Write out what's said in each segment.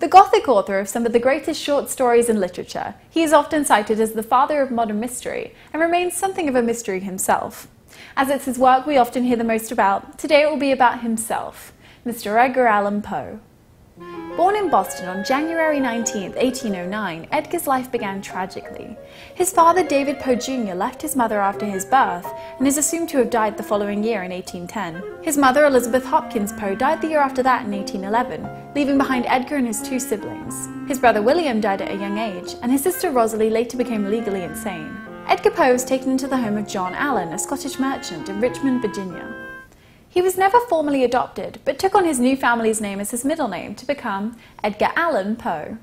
The Gothic author of some of the greatest short stories in literature, he is often cited as the father of modern mystery and remains something of a mystery himself. As it's his work we often hear the most about, today it will be about himself, Mr. Edgar Allan Poe. Born in Boston on January 19, 1809, Edgar's life began tragically. His father, David Poe Jr., left his mother after his birth and is assumed to have died the following year in 1810. His mother, Elizabeth Hopkins Poe, died the year after that in 1811, leaving behind Edgar and his two siblings. His brother William died at a young age, and his sister Rosalie later became legally insane. Edgar Poe was taken into the home of John Allan, a Scottish merchant in Richmond, Virginia. He was never formally adopted, but took on his new family's name as his middle name to become Edgar Allan Poe.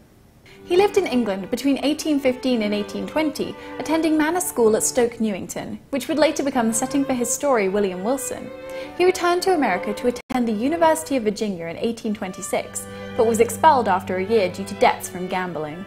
He lived in England between 1815 and 1820, attending Manor School at Stoke Newington, which would later become the setting for his story William Wilson. He returned to America to attend the University of Virginia in 1826, but was expelled after a year due to debts from gambling.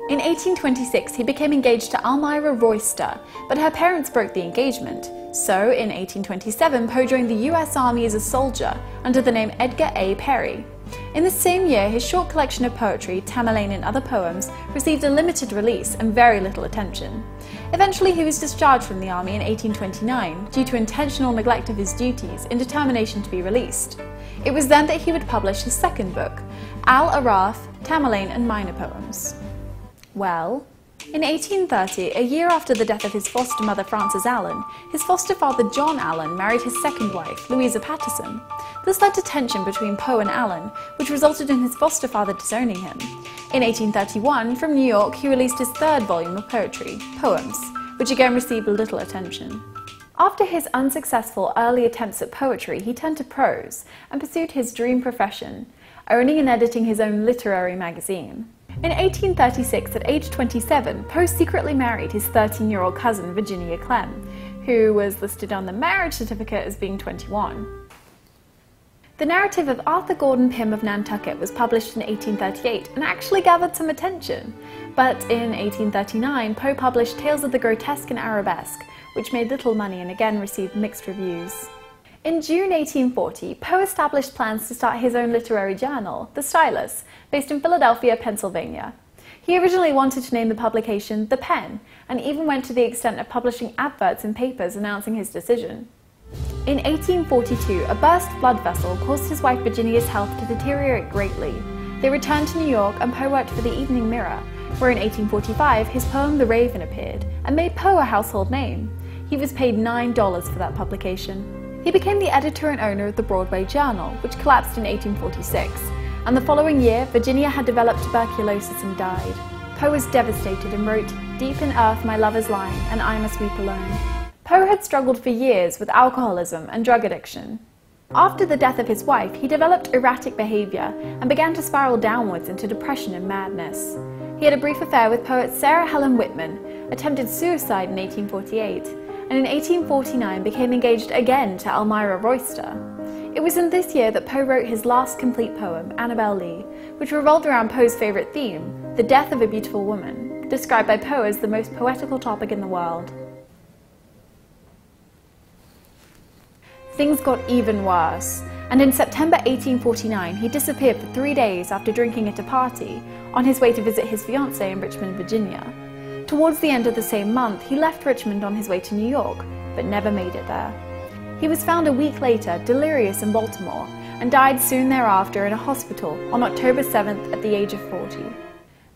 In 1826, he became engaged to Almira Royster, but her parents broke the engagement. So, in 1827, Poe joined the US Army as a soldier under the name Edgar A. Perry. In the same year, his short collection of poetry, Tamerlane and Other Poems, received a limited release and very little attention. Eventually, he was discharged from the army in 1829 due to intentional neglect of his duties in determination to be released. It was then that he would publish his second book, Al Araf, Tamerlane and Minor Poems. Well, in 1830, a year after the death of his foster mother Frances Allan, his foster father John Allan married his second wife, Louisa Paterson. This led to tension between Poe and Allan, which resulted in his foster father disowning him. In 1831, from New York, he released his third volume of poetry, Poems, which again received little attention. After his unsuccessful early attempts at poetry, he turned to prose and pursued his dream profession, owning and editing his own literary magazine. In 1836, at age 27, Poe secretly married his 13-year-old cousin, Virginia Clem, who was listed on the marriage certificate as being 21. The narrative of Arthur Gordon Pym of Nantucket was published in 1838 and actually gathered some attention. But in 1839, Poe published Tales of the Grotesque and Arabesque, which made little money and again received mixed reviews. In June 1840, Poe established plans to start his own literary journal, The Stylus, based in Philadelphia, Pennsylvania. He originally wanted to name the publication The Pen, and even went to the extent of publishing adverts in papers announcing his decision. In 1842, a burst blood vessel caused his wife Virginia's health to deteriorate greatly. They returned to New York, and Poe worked for the Evening Mirror, where in 1845 his poem The Raven appeared, and made Poe a household name. He was paid $9 for that publication. He became the editor and owner of the Broadway Journal, which collapsed in 1846, and the following year, Virginia had developed tuberculosis and died. Poe was devastated and wrote, "Deep in earth my love is lying, and I must weep alone." Poe had struggled for years with alcoholism and drug addiction. After the death of his wife, he developed erratic behavior and began to spiral downwards into depression and madness. He had a brief affair with poet Sarah Helen Whitman, attempted suicide in 1848, and in 1849 became engaged again to Almira Royster. It was in this year that Poe wrote his last complete poem, Annabel Lee, which revolved around Poe's favourite theme, the death of a beautiful woman, described by Poe as the most poetical topic in the world. Things got even worse, and in September 1849 he disappeared for 3 days after drinking at a party, on his way to visit his fiancée in Richmond, Virginia. Towards the end of the same month, he left Richmond on his way to New York, but never made it there. He was found a week later, delirious in Baltimore, and died soon thereafter in a hospital on October 7th at the age of 40.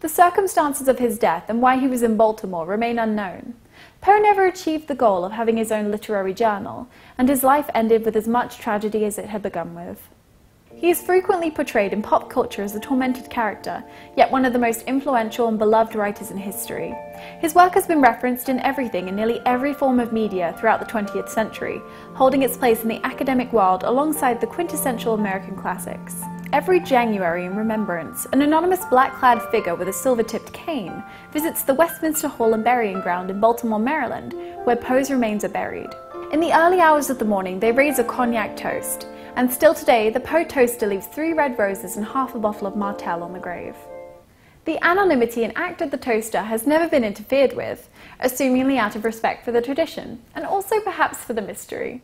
The circumstances of his death and why he was in Baltimore remain unknown. Poe never achieved the goal of having his own literary journal, and his life ended with as much tragedy as it had begun with. He is frequently portrayed in pop culture as a tormented character, yet one of the most influential and beloved writers in history. His work has been referenced in everything in nearly every form of media throughout the 20th century, holding its place in the academic world alongside the quintessential American classics. Every January in remembrance, an anonymous black-clad figure with a silver-tipped cane visits the Westminster Hall and Burying Ground in Baltimore, Maryland, where Poe's remains are buried. In the early hours of the morning, they raise a cognac toast, and still today, the Poe toaster leaves 3 red roses and half a bottle of Martell on the grave. The anonymity and act of the toaster has never been interfered with, assumingly out of respect for the tradition, and also perhaps for the mystery.